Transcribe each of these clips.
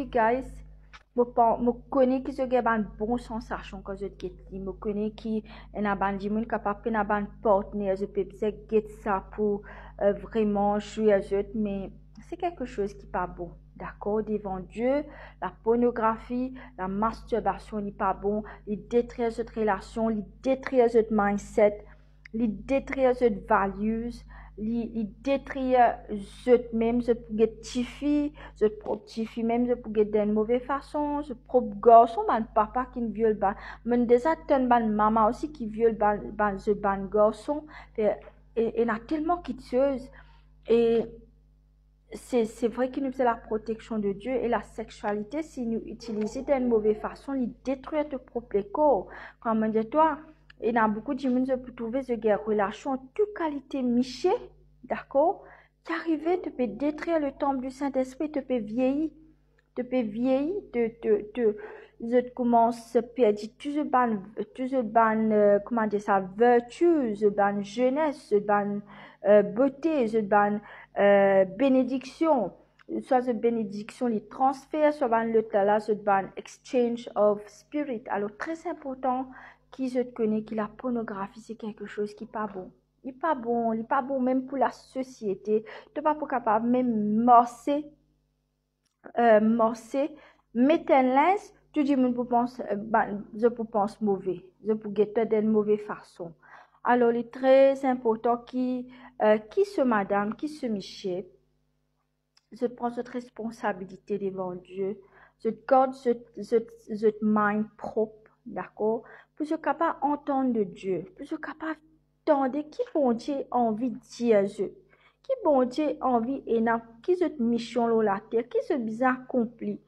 guys, je connais qui ont une bonne sensation quand je get li. Je connais qui en ban di moun capable en ban partenaire, je peux get ça pour vraiment jouer à jeu, mais c'est quelque chose qui pas bon. D'accord, devant Dieu, la pornographie, la masturbation n'est pas bon, il détruit cette relation, il détruit cette mindset, il détruit cette values, il détruit cette même, ce pour get tifi, ce propre tifi même, ce pour get d'une mauvaise façon, ce propre garçon, ban papa qui viole ban, mais déjà ten ban maman aussi qui viole ce ban garçon, et il a tellement quitteuse, et c'est vrai qu'il nous fait la protection de Dieu et la sexualité, si nous utilisons d'une mauvaise façon, il détruit notre propre corps. Comme on dit, toi, il y a beaucoup de gens qui peuvent trouver cette relation, toute qualité michée, d'accord, qui arrive, tu peux détruire le temple du Saint-Esprit, tu peux vieillir, je commence à perdre tout ce ban, comment dire ça, vertu, ce ban jeunesse, ce ban beauté, ce ban bénédiction, soit ce bénédiction, les transferts, soit ban le tala, ce ban exchange of spirit. Alors très important, qui je connais, que la pornographie c'est quelque chose qui n'est pas bon. Il n'est pas bon même pour la société. Tu n'es pas capable même morcer, mettre un linge, tu dis, je pense mauvais, je peux guetter d'une mauvaise façon. Alors, il est très important qui se madame, qui se Michel, je prends cette responsabilité devant Dieu, je garde cette mind propre, d'accord, pour être capable d'entendre de Dieu, pour être capable d'entendre qui bon Dieu a envie de dire Dieu. Qui bon Dieu a envie et qui cette mission là la terre, qui se bien accompli.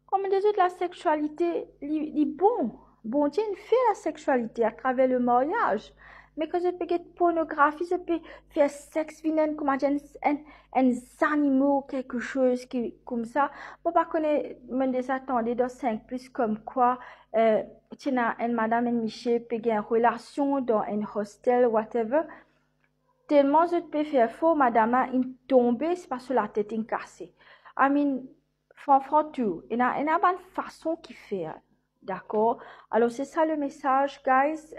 Comme des autres, la sexualité, est bon. Bon Dieu fait la sexualité à travers le mariage. Mais quand je peux faire pornographie, je peux faire sexe vilain, comme un animal, quelque chose qui, comme ça. Moi, pas connaître, me désattendre dans 5 plus comme quoi, tu as une madame et Michel peut une relation dans un hostel, whatever. Tellement je peux faire faux, madame a une tombée, c'est parce que la tête est cassée. I mean, franchement, tout. Il y a une bonne façon qui fait. D'accord? Alors, c'est ça le message, guys.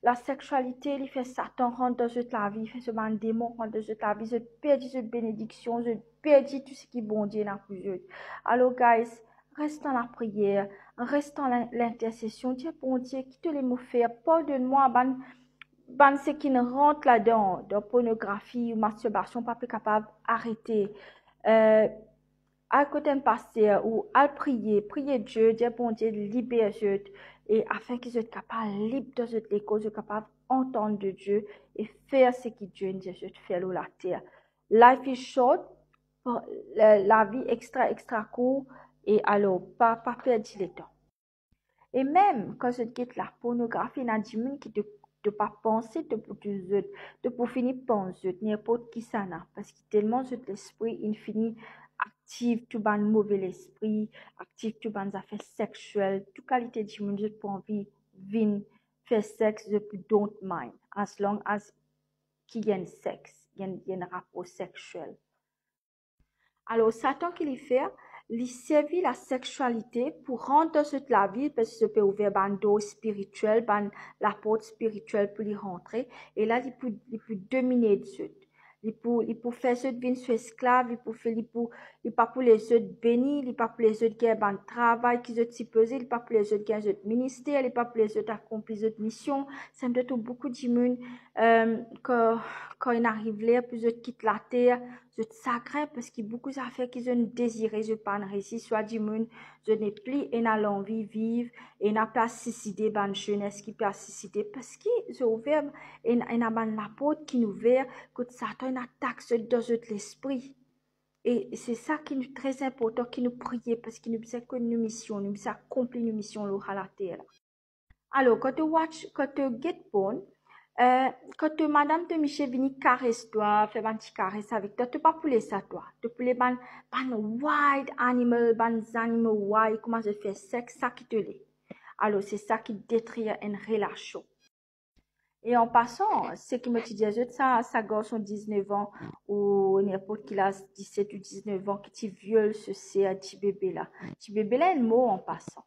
La sexualité, il fait Satan rentre dans toute la vie, il fait ce bon démon rentre dans toute la vie, je perds cette bénédiction, je perds tout ce qui est bon Dieu dans plus eux. Alors, guys, reste dans la prière, reste dans l'intercession. Dieu, bon Dieu, qui te les mots faire, pardonne-moi, ce qui ne rentre là-dedans, dans pornographie ou masturbation, pas plus capable d'arrêter. À côté d'un pasteur ou à prier Dieu, dire bon Dieu, libère Dieu, et afin qu'ils soient capables, libres de cette école, soient capables d'entendre de Dieu et faire ce que Dieu dit de faire sur la terre. Life is short, la vie extra court, et alors, pas perdre le temps. Et même quand je quitte la pornographie, il y a des gens qui ne pas penser de pour finir penser n'importe qui ça n'a parce que tellement l'esprit il finit active tout ban mauvais esprit active tout ban affaires sexuelles toute qualité de monde pour envie vin faire sexe depuis don't mind as long as qu'il y a un sexe il y a un rapport sexuel. Alors Satan qu'il y fait il servit la sexualité pour rendre toute la vie parce que ça peut ouvrir un dos spirituel, la porte spirituelle pour y rentrer. Et là, il peut dominer dessus. Il peut faire ce vie sur esclave, il pas pour les autres bénis, il pas pour les autres qui ont un travail qui sont supposés, il pas pour les autres qui ont un ministère, il pas pour les autres accomplir cette mission. Ça me donne beaucoup de monde quand il arrive là, puis ils quittent la terre. Je sacré parce qu'il y a beaucoup d'affaires qu'ils ont désiré, je pas réussi, soit du monde, je n'ai plus et n'a l'envie vivre et n'a pas suicidé ban jeunesse qui peut suicider parce que j'ai ouvert et n'a ban la porte qui nous ouvert que Satan attaque dans l'esprit. Et c'est ça qui est très important, qui nous prier parce qu'il nous sait que nous mission, nous sait accomplir nos missions à la terre. Alors, quand tu get born, quand madame de Michel vini caresse toi, fait un petit caresse avec toi, tu pas pouler ça toi. Tu pouler ban wild animal, wild, comment je fais sexe, ça qui te l'est. Alors c'est ça qui détruit une relation. Et en passant, ce qui me dit, ça garçon 19 ans ou n'importe qui a 17 ou 19 ans qui tu viole ce petit bébé là. Petit bébé là, un mot en passant.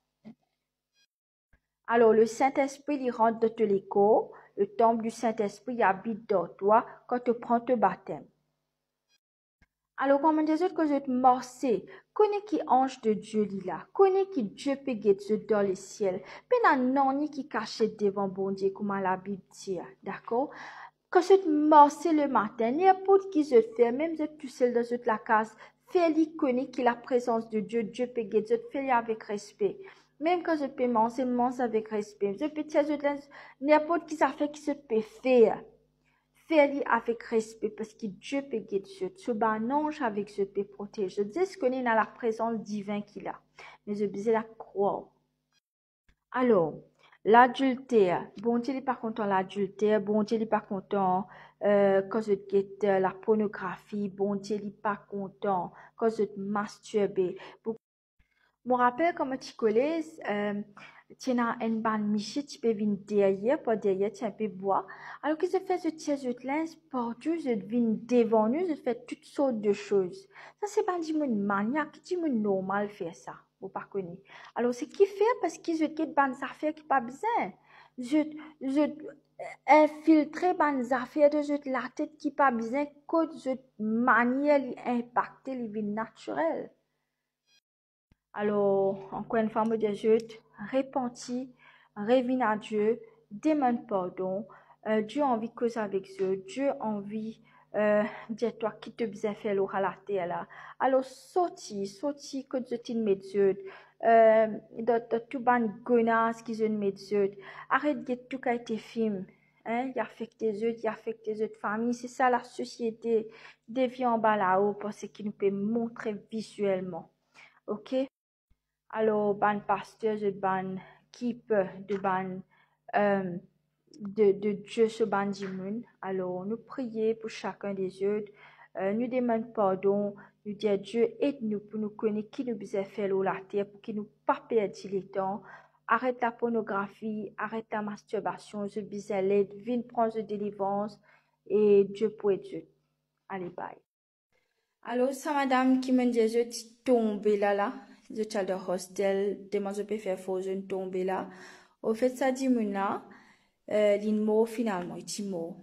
Alors, le Saint-Esprit, il rentre dans l'écho. Le temple du Saint-Esprit, il habite dans toi quand tu prends ton baptême. Alors, comme on dit que je te morcer, connais qui ange de Dieu là, connais qui Dieu peut guetter dans le ciel, puis non qui cache devant bon Dieu, comme la Bible dit, d'accord? Quand je te morcer le matin, n'importe qui je fais, même je tout seul dans la case, fais-lui connaître que la présence de Dieu, Dieu peut guetter, fais-lui avec respect. Même quand je peux manger avec respect. Je peux dire, n'importe qui ça fait qui se peut faire. Fais-le avec respect parce que Dieu peut guider. Ce ban ange avec ce peut protéger. Je dis ce qu'on est dans la présence divine qu'il a. Mais je besoin la croire. Alors, l'adultère. Bon Dieu n'est pas content l'adultère. Bon Dieu n'est pas content quand je guette la pornographie. Bon Dieu n'est pas content quand je masturbe. Je me rappelle quand tu collais, tu as une bande michée, tu peux venir derrière, pas derrière, tu peux boire. Alors que je fais ce tiers de linge, partout, je viens devant nous, je fais toutes sortes de choses. Ça, c'est pas du monde maniaque, du monde normal faire ça. Vous pas connaître. Alors, c'est qui fait parce que je quitte bonnes affaires qui pas besoin. Je infiltrer bonnes affaires de la tête qui pas besoin, que je manière impacter les vies naturelles. Alors, encore une fois, me dis je repentis, reviens à Dieu, demande pardon. Dieu a envie de causer avec Dieu. Dieu a envie de toi qui te besoin faire l'eau à la terre là. Alors, sorti que Dieu t'in met Dieu. De tout ban gonas qui Dieu met Dieu. Arrête de tout qui a été film. Hein, il affecte les autres, il affecte les autres familles. C'est ça la société. Dévie en bas là-haut parce qu'il nous peut montrer visuellement. OK? Alors, ban pasteur, je ban keep de ban de Dieu ce ban dimoun. Alors, nous prions pour chacun des autres. Nous demandons pardon. Nous disons Dieu aide-nous pour nous connaître qui nous besoin faire la terre pour qu'il nous pas perdre le temps. Arrête la pornographie, arrête la masturbation. Je besoin l'aide. Viens prendre de délivrance et Dieu pour Dieu. Allez, bye. Alors, ça, madame, qui me dit, je suis tombée là. Je suis allée au hostel, demain, je peux faire faux, je suis tombée là. Au fait, ça dit, là, l'in mot, finalement, il est mort.